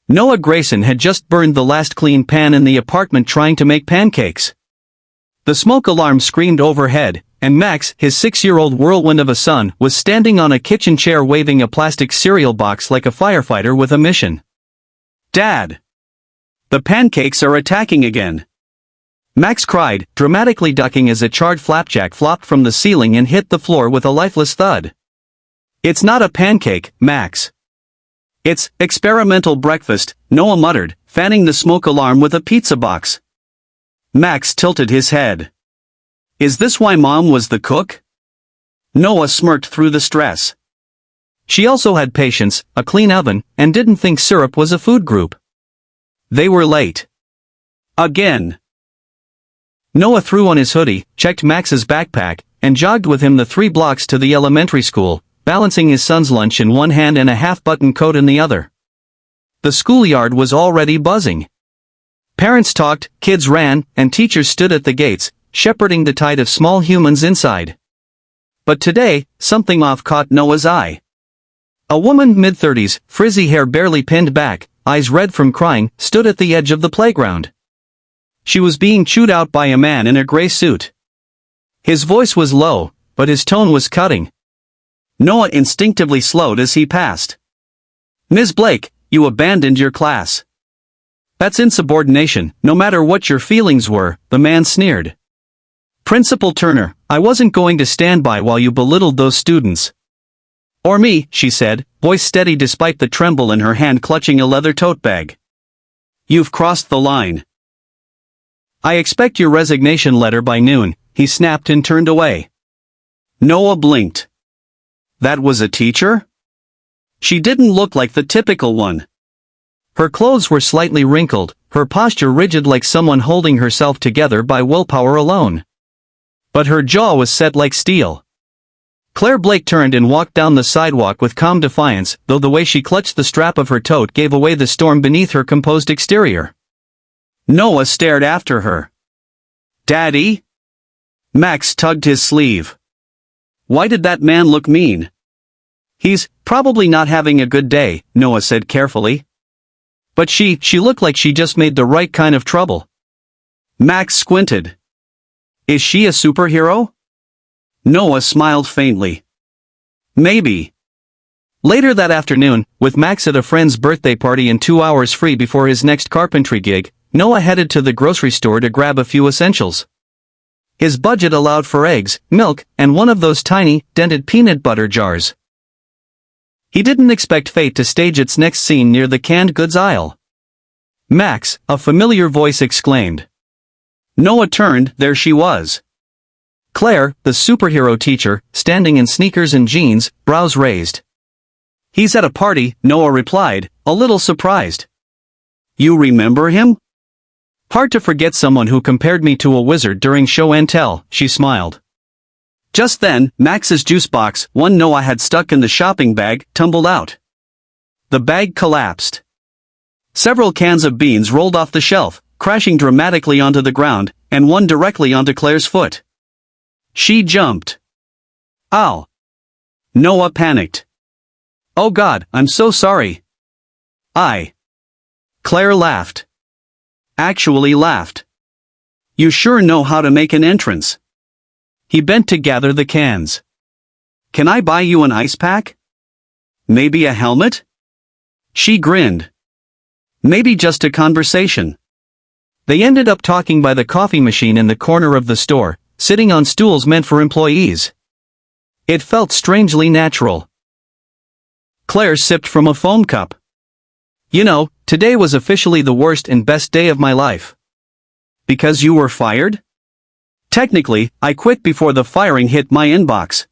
Noah Grayson had just burned the last clean pan in the apartment trying to make pancakes. The smoke alarm screamed overhead, and Max, his 6-year-old whirlwind of a son, was standing on a kitchen chair waving a plastic cereal box like a firefighter with a mission. "Dad! The pancakes are attacking again!" Max cried, dramatically ducking as a charred flapjack flopped from the ceiling and hit the floor with a lifeless thud. "It's not a pancake, Max. It's experimental breakfast," Noah muttered, fanning the smoke alarm with a pizza box. Max tilted his head. "Is this why Mom was the cook?" Noah smirked through the stress. She also had patience, a clean oven, and didn't think syrup was a food group. They were late. Again. Noah threw on his hoodie, checked Max's backpack, and jogged with him the 3 blocks to the elementary school, balancing his son's lunch in one hand and a half-button coat in the other. The schoolyard was already buzzing. Parents talked, kids ran, and teachers stood at the gates, shepherding the tide of small humans inside. But today, something off caught Noah's eye. A woman mid-30s, frizzy hair barely pinned back, eyes red from crying, stood at the edge of the playground. She was being chewed out by a man in a gray suit. His voice was low, but his tone was cutting. Noah instinctively slowed as he passed. "Ms. Blake, you abandoned your class." "That's insubordination, no matter what your feelings were," the man sneered. "Principal Turner, I wasn't going to stand by while you belittled those students." "Or me," she said, voice steady despite the tremble in her hand clutching a leather tote bag. "You've crossed the line." "I expect your resignation letter by noon," he snapped and turned away. Noah blinked. That was a teacher? She didn't look like the typical one. Her clothes were slightly wrinkled, her posture rigid like someone holding herself together by willpower alone. But her jaw was set like steel. Claire Blake turned and walked down the sidewalk with calm defiance, though the way she clutched the strap of her tote gave away the storm beneath her composed exterior. Noah stared after her. "Daddy?" Max tugged his sleeve. "Why did that man look mean?" "He's probably not having a good day," Noah said carefully. "But she looked like she just made the right kind of trouble." Max squinted. "Is she a superhero?" Noah smiled faintly. "Maybe." Later that afternoon, with Max at a friend's birthday party and 2 hours free before his next carpentry gig, Noah headed to the grocery store to grab a few essentials. His budget allowed for eggs, milk, and one of those tiny, dented peanut butter jars. He didn't expect fate to stage its next scene near the canned goods aisle. "Max," a familiar voice exclaimed. Noah turned, there she was. Claire, the superhero teacher, standing in sneakers and jeans, brows raised. "He's at a party," Noah replied, a little surprised. "You remember him?" "Hard to forget someone who compared me to a wizard during show and tell," she smiled. Just then, Max's juice box, one Noah had stuck in the shopping bag, tumbled out. The bag collapsed. Several cans of beans rolled off the shelf, crashing dramatically onto the ground, and one directly onto Claire's foot. She jumped. "Ow!" Noah panicked. "Oh God, I'm so sorry." Claire laughed. Actually laughed. "You sure know how to make an entrance." He bent to gather the cans. "Can I buy you an ice pack? Maybe a helmet?" She grinned. "Maybe just a conversation." They ended up talking by the coffee machine in the corner of the store, sitting on stools meant for employees. It felt strangely natural. Claire sipped from a foam cup. "You know, today was officially the worst and best day of my life." "Because you were fired?" "Technically, I quit before the firing hit my inbox."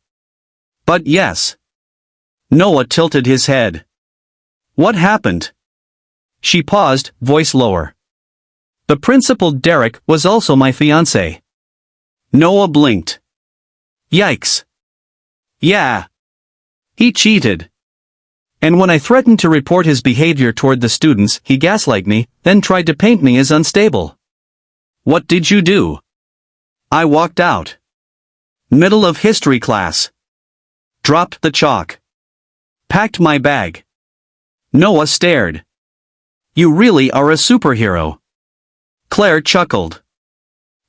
"But yes." Noah tilted his head. "What happened?" She paused, voice lower. "The principal, Derek, was also my fiancé." Noah blinked. "Yikes." "Yeah. He cheated. And when I threatened to report his behavior toward the students, he gaslighted me, then tried to paint me as unstable." "What did you do?" "I walked out. Middle of history class. Dropped the chalk. Packed my bag." Noah stared. You really are a superhero. Claire chuckled.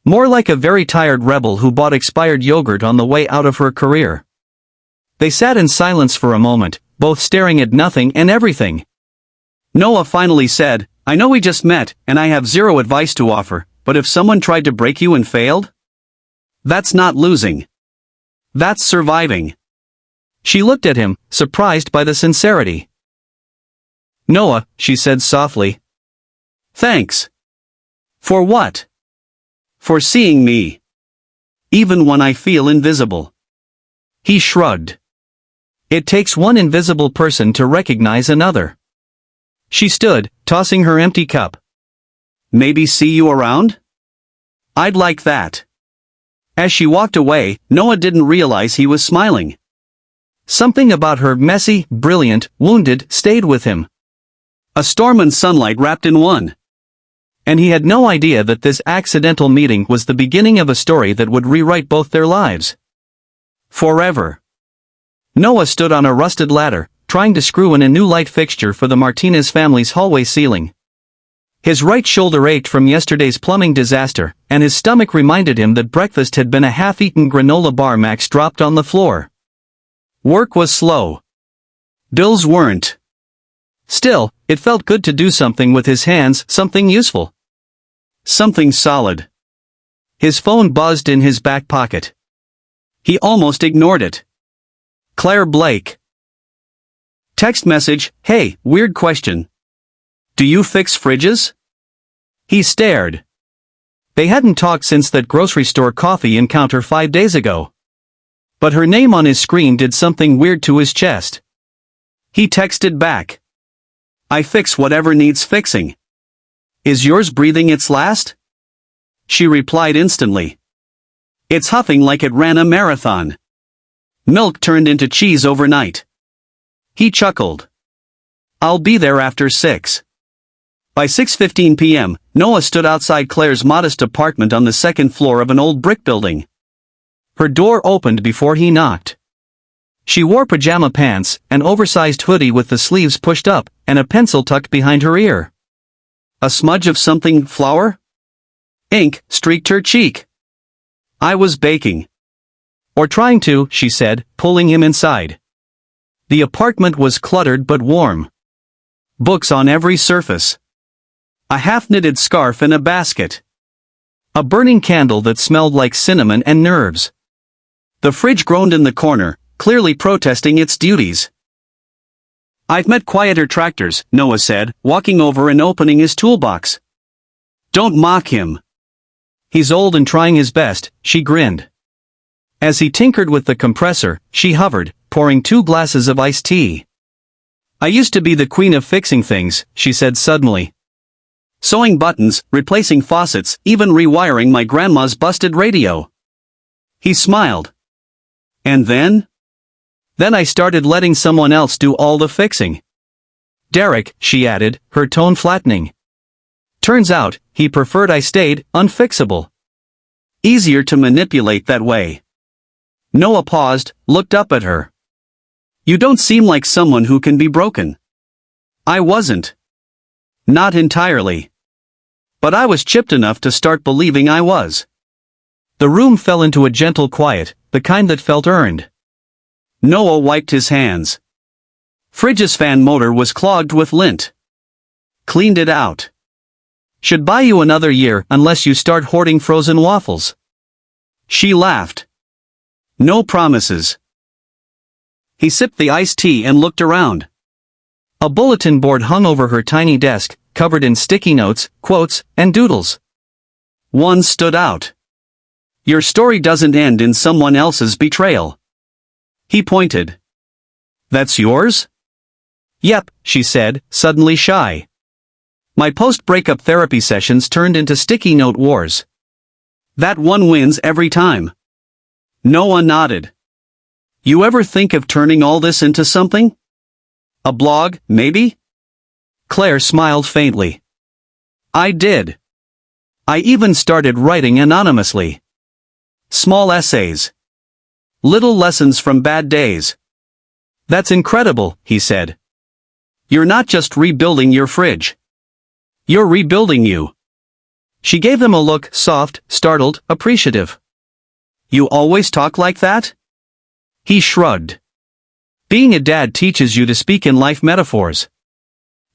More like a very tired rebel who bought expired yogurt on the way out of her career. They sat in silence for a moment, both staring at nothing and everything. Noah finally said, I know we just met, and I have zero advice to offer, but if someone tried to break you and failed? That's not losing. That's surviving. She looked at him, surprised by the sincerity. Noah, she said softly. Thanks. For what? For seeing me. Even when I feel invisible. He shrugged. It takes one invisible person to recognize another. She stood, tossing her empty cup. Maybe see you around? I'd like that. As she walked away, Noah didn't realize he was smiling. Something about her messy, brilliant, wounded, stayed with him. A storm and sunlight wrapped in one. And he had no idea that this accidental meeting was the beginning of a story that would rewrite both their lives. Forever. Noah stood on a rusted ladder, trying to screw in a new light fixture for the Martinez family's hallway ceiling. His right shoulder ached from yesterday's plumbing disaster, and his stomach reminded him that breakfast had been a half-eaten granola bar Max dropped on the floor. Work was slow. Bills weren't. Still, it felt good to do something with his hands, something useful. Something solid. His phone buzzed in his back pocket. He almost ignored it. Claire Blake. Text message, hey, weird question. Do you fix fridges? He stared. They hadn't talked since that grocery store coffee encounter 5 days ago. But her name on his screen did something weird to his chest. He texted back. I fix whatever needs fixing. Is yours breathing its last? She replied instantly. It's huffing like it ran a marathon. Milk turned into cheese overnight. He chuckled. I'll be there after 6. By 6:15 p.m., Noah stood outside Claire's modest apartment on the second floor of an old brick building. Her door opened before he knocked. She wore pajama pants, an oversized hoodie with the sleeves pushed up, and a pencil tucked behind her ear. A smudge of something, flour? Ink, streaked her cheek. I was baking. Or trying to, she said, pulling him inside. The apartment was cluttered but warm. Books on every surface. A half-knitted scarf in a basket. A burning candle that smelled like cinnamon and nerves. The fridge groaned in the corner, clearly protesting its duties. I've met quieter tractors, Noah said, walking over and opening his toolbox. Don't mock him. He's old and trying his best, she grinned. As he tinkered with the compressor, she hovered, pouring 2 glasses of iced tea. I used to be the queen of fixing things, she said suddenly. Sewing buttons, replacing faucets, even rewiring my grandma's busted radio. He smiled. And then? Then I started letting someone else do all the fixing. Derek, she added, her tone flattening. Turns out, he preferred I stayed unfixable. Easier to manipulate that way. Noah paused, looked up at her. You don't seem like someone who can be broken. I wasn't. Not entirely. But I was chipped enough to start believing I was. The room fell into a gentle quiet, the kind that felt earned. Noah wiped his hands. Fridge's fan motor was clogged with lint. Cleaned it out. Should buy you another year unless you start hoarding frozen waffles. She laughed. No promises. He sipped the iced tea and looked around. A bulletin board hung over her tiny desk, covered in sticky notes, quotes, and doodles. One stood out. Your story doesn't end in someone else's betrayal. He pointed. That's yours? Yep, she said, suddenly shy. My post-breakup therapy sessions turned into sticky note wars. That one wins every time. Noah nodded. You ever think of turning all this into something? A blog, maybe? Claire smiled faintly. I did. I even started writing anonymously. Small essays. Little lessons from bad days. That's incredible, he said. You're not just rebuilding your fridge. You're rebuilding you. She gave him a look, soft, startled, appreciative. You always talk like that? He shrugged. Being a dad teaches you to speak in life metaphors.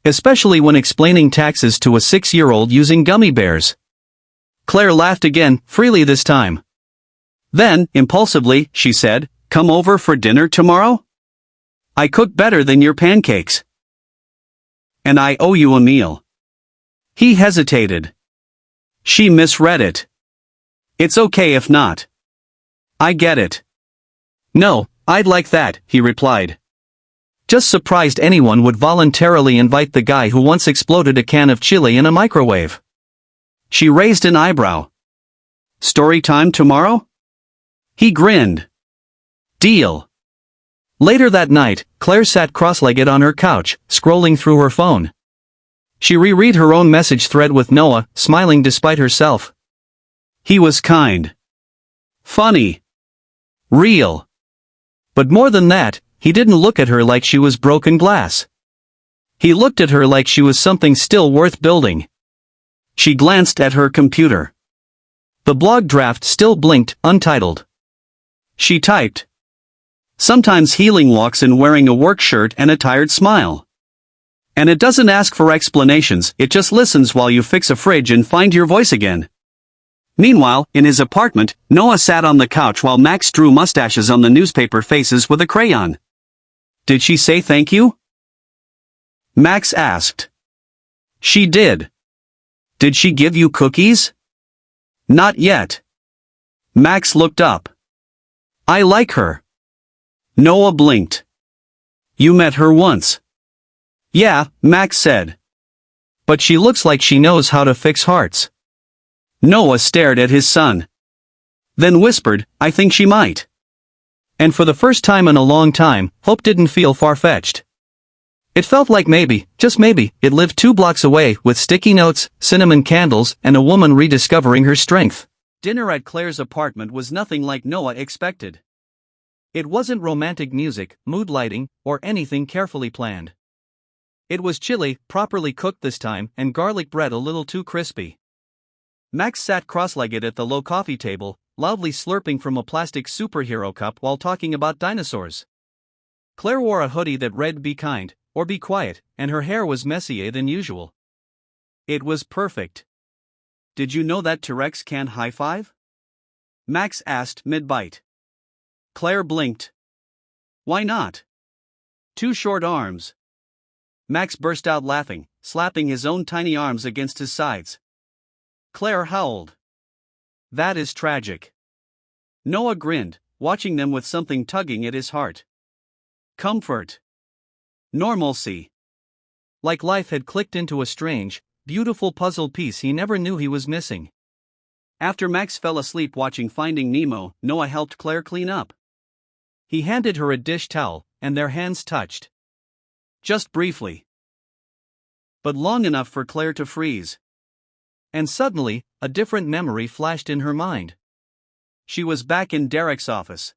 Especially when explaining taxes to a 6-year-old using gummy bears. Claire laughed again, freely this time. Then, impulsively, she said, "Come over for dinner tomorrow? I cook better than your pancakes. And I owe you a meal." He hesitated. She misread it. It's okay if not. I get it. No, I'd like that, he replied. Just surprised anyone would voluntarily invite the guy who once exploded a can of chili in a microwave. She raised an eyebrow. Story time tomorrow? He grinned. Deal. Later that night, Claire sat cross-legged on her couch, scrolling through her phone. She reread her own message thread with Noah, smiling despite herself. He was kind. Funny. Real. But more than that, he didn't look at her like she was broken glass. He looked at her like she was something still worth building. She glanced at her computer. The blog draft still blinked, untitled. She typed. Sometimes healing walks in wearing a work shirt and a tired smile. And it doesn't ask for explanations, it just listens while you fix a fridge and find your voice again. Meanwhile, in his apartment, Noah sat on the couch while Max drew mustaches on the newspaper faces with a crayon. Did she say thank you? Max asked. She did. Did she give you cookies? Not yet. Max looked up. I like her. Noah blinked. You met her once. Yeah, Max said. But she looks like she knows how to fix hearts. Noah stared at his son. Then whispered, I think she might. And for the first time in a long time, hope didn't feel far-fetched. It felt like maybe, just maybe, it lived 2 blocks away with sticky notes, cinnamon candles, and a woman rediscovering her strength. Dinner at Claire's apartment was nothing like Noah expected. It wasn't romantic music, mood lighting, or anything carefully planned. It was chili, properly cooked this time, and garlic bread a little too crispy. Max sat cross-legged at the low coffee table, loudly slurping from a plastic superhero cup while talking about dinosaurs. Claire wore a hoodie that read "Be kind," or "Be quiet," and her hair was messier than usual. It was perfect. Did you know that T-Rex can high-five? Max asked mid-bite. Claire blinked. Why not? 2 short arms. Max burst out laughing, slapping his own tiny arms against his sides. Claire howled. That is tragic. Noah grinned, watching them with something tugging at his heart. Comfort. Normalcy. Like life had clicked into a strange, beautiful puzzle piece he never knew he was missing. After Max fell asleep watching Finding Nemo, Noah helped Claire clean up. He handed her a dish towel, and their hands touched. Just briefly. But long enough for Claire to freeze. And suddenly, a different memory flashed in her mind. She was back in Derek's office.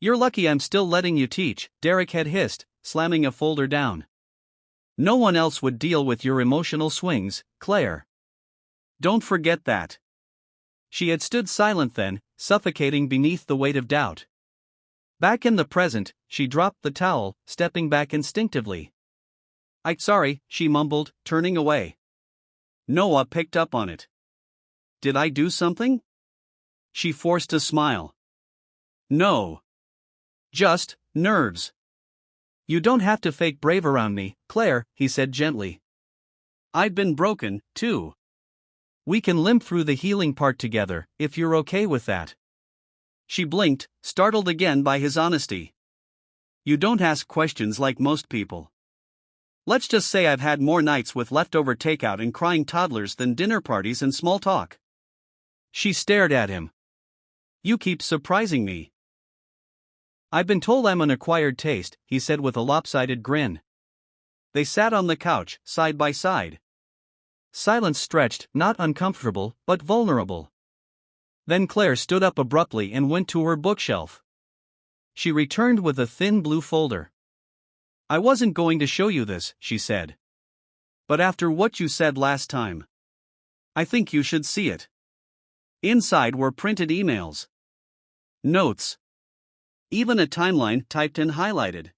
You're lucky I'm still letting you teach, Derek had hissed, slamming a folder down. No one else would deal with your emotional swings, Claire. Don't forget that. She had stood silent then, suffocating beneath the weight of doubt. Back in the present, she dropped the towel, stepping back instinctively. Sorry, she mumbled, turning away. Noah picked up on it. Did I do something? She forced a smile. No. Just nerves. You don't have to fake brave around me, Claire, he said gently. I'd been broken, too. We can limp through the healing part together, if you're okay with that. She blinked, startled again by his honesty. You don't ask questions like most people. Let's just say I've had more nights with leftover takeout and crying toddlers than dinner parties and small talk. She stared at him. You keep surprising me. I've been told I'm an acquired taste, he said with a lopsided grin. They sat on the couch, side by side. Silence stretched, not uncomfortable, but vulnerable. Then Claire stood up abruptly and went to her bookshelf. She returned with a thin blue folder. I wasn't going to show you this, she said. But after what you said last time, I think you should see it. Inside were printed emails, notes, even a timeline typed and highlighted.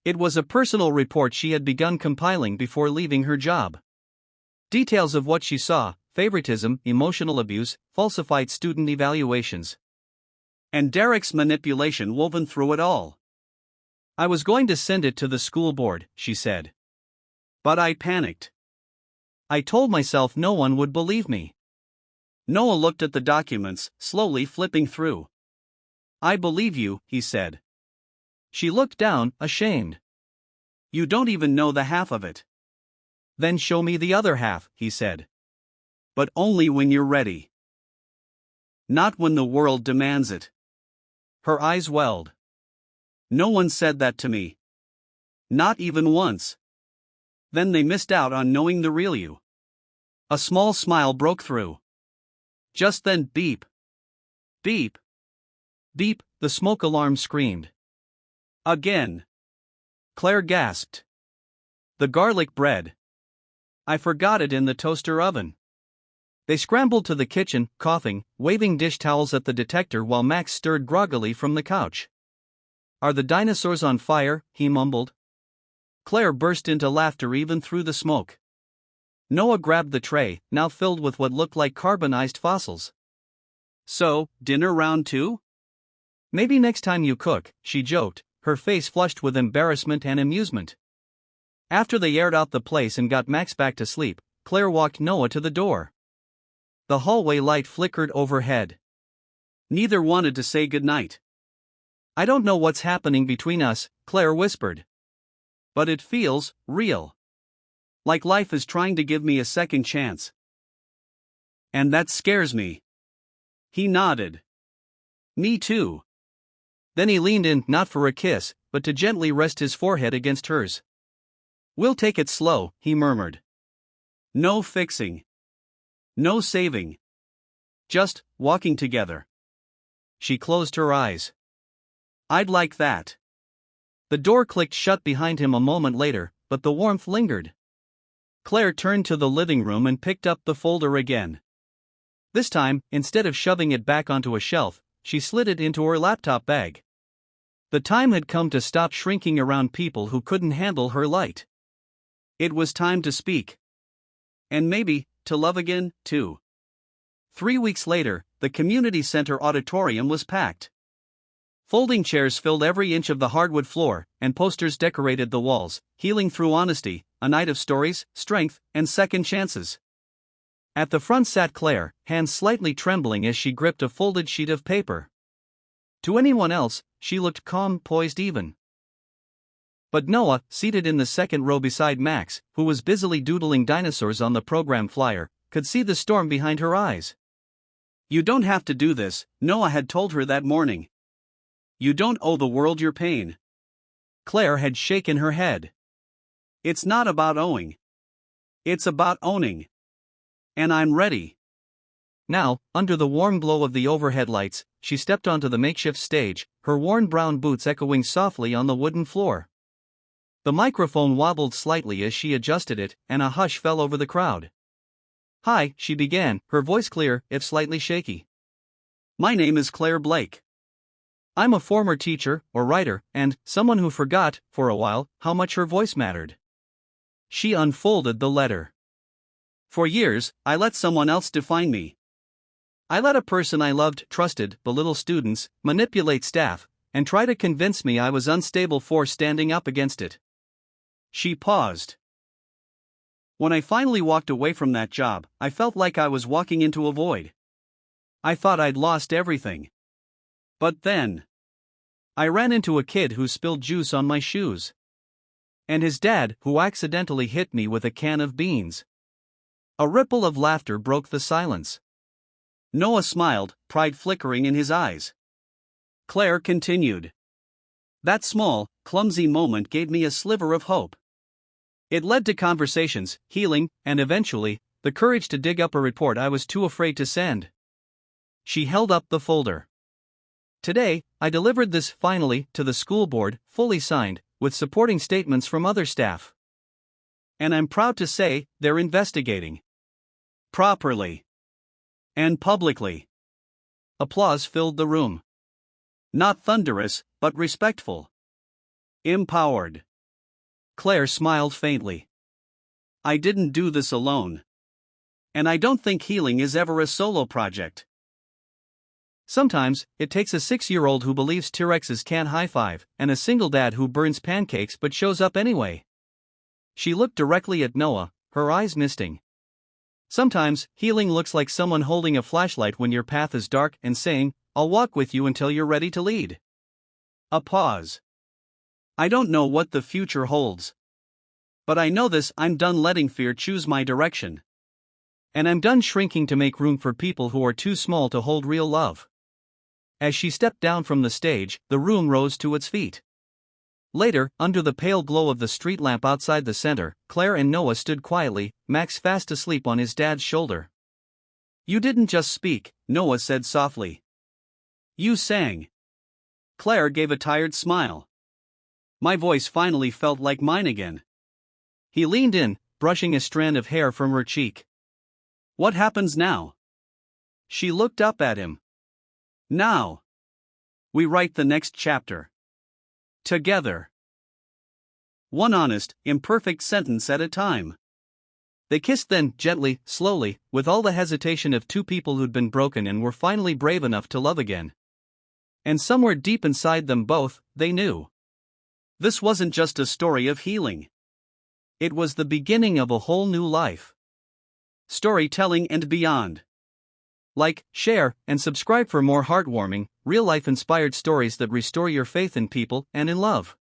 It was a personal report she had begun compiling before leaving her job. Details of what she saw: favoritism, emotional abuse, falsified student evaluations, and Derek's manipulation woven through it all. I was going to send it to the school board, she said. But I panicked. I told myself no one would believe me. Noah looked at the documents, slowly flipping through. I believe you, he said. She looked down, ashamed. You don't even know the half of it. Then show me the other half, he said. But only when you're ready. Not when the world demands it. Her eyes welled. No one said that to me. Not even once. Then they missed out on knowing the real you. A small smile broke through. Just then, beep. Beep. Beep, the smoke alarm screamed. Again. Claire gasped. The garlic bread. I forgot it in the toaster oven. They scrambled to the kitchen, coughing, waving dish towels at the detector while Max stirred groggily from the couch. Are the dinosaurs on fire? He mumbled. Claire burst into laughter even through the smoke. Noah grabbed the tray, now filled with what looked like carbonized fossils. So, dinner round 2? Maybe next time you cook, she joked, her face flushed with embarrassment and amusement. After they aired out the place and got Max back to sleep, Claire walked Noah to the door. The hallway light flickered overhead. Neither wanted to say goodnight. I don't know what's happening between us, Claire whispered. But it feels real. Like life is trying to give me a second chance. And that scares me. He nodded. Me too. Then he leaned in, not for a kiss, but to gently rest his forehead against hers. We'll take it slow, he murmured. No fixing. No saving. Just walking together. She closed her eyes. I'd like that. The door clicked shut behind him a moment later, but the warmth lingered. Claire turned to the living room and picked up the folder again. This time, instead of shoving it back onto a shelf, she slid it into her laptop bag. The time had come to stop shrinking around people who couldn't handle her light. It was time to speak. And maybe, to love again, too. 3 weeks later, the community center auditorium was packed. Folding chairs filled every inch of the hardwood floor, and posters decorated the walls, healing through honesty, a night of stories, strength, and second chances. At the front sat Claire, hands slightly trembling as she gripped a folded sheet of paper. To anyone else, she looked calm, poised even. But Noah, seated in the second row beside Max, who was busily doodling dinosaurs on the program flyer, could see the storm behind her eyes. You don't have to do this, Noah had told her that morning. You don't owe the world your pain. Claire had shaken her head. It's not about owing. It's about owning. And I'm ready. Now, under the warm glow of the overhead lights, she stepped onto the makeshift stage, her worn brown boots echoing softly on the wooden floor. The microphone wobbled slightly as she adjusted it, and a hush fell over the crowd. Hi, she began, her voice clear, if slightly shaky. My name is Claire Blake. I'm a former teacher, or writer, and someone who forgot, for a while, how much her voice mattered. She unfolded the letter. For years, I let someone else define me. I let a person I loved, trusted, belittle students, manipulate staff, and try to convince me I was unstable for standing up against it. She paused. When I finally walked away from that job, I felt like I was walking into a void. I thought I'd lost everything. But then, I ran into a kid who spilled juice on my shoes. And his dad, who accidentally hit me with a can of beans. A ripple of laughter broke the silence. Noah smiled, pride flickering in his eyes. Claire continued. That small, clumsy moment gave me a sliver of hope. It led to conversations, healing, and eventually, the courage to dig up a report I was too afraid to send. She held up the folder. Today, I delivered this finally to the school board, fully signed, with supporting statements from other staff. And I'm proud to say, they're investigating. Properly. And publicly. Applause filled the room. Not thunderous, but respectful. Empowered. Claire smiled faintly. I didn't do this alone. And I don't think healing is ever a solo project. Sometimes, it takes a 6-year-old who believes T-Rexes can't high-five, and a single dad who burns pancakes but shows up anyway. She looked directly at Noah, her eyes misting. Sometimes, healing looks like someone holding a flashlight when your path is dark and saying, I'll walk with you until you're ready to lead. A pause. I don't know what the future holds. But I know this: I'm done letting fear choose my direction. And I'm done shrinking to make room for people who are too small to hold real love. As she stepped down from the stage, the room rose to its feet. Later, under the pale glow of the street lamp outside the center, Claire and Noah stood quietly, Max fast asleep on his dad's shoulder. You didn't just speak, Noah said softly. You sang. Claire gave a tired smile. My voice finally felt like mine again. He leaned in, brushing a strand of hair from her cheek. What happens now? She looked up at him. Now. We write the next chapter. Together. One honest, imperfect sentence at a time. They kissed then, gently, slowly, with all the hesitation of two people who'd been broken and were finally brave enough to love again. And somewhere deep inside them both, they knew. This wasn't just a story of healing. It was the beginning of a whole new life. Storytelling and beyond. Like, share, and subscribe for more heartwarming, real-life inspired stories that restore your faith in people and in love.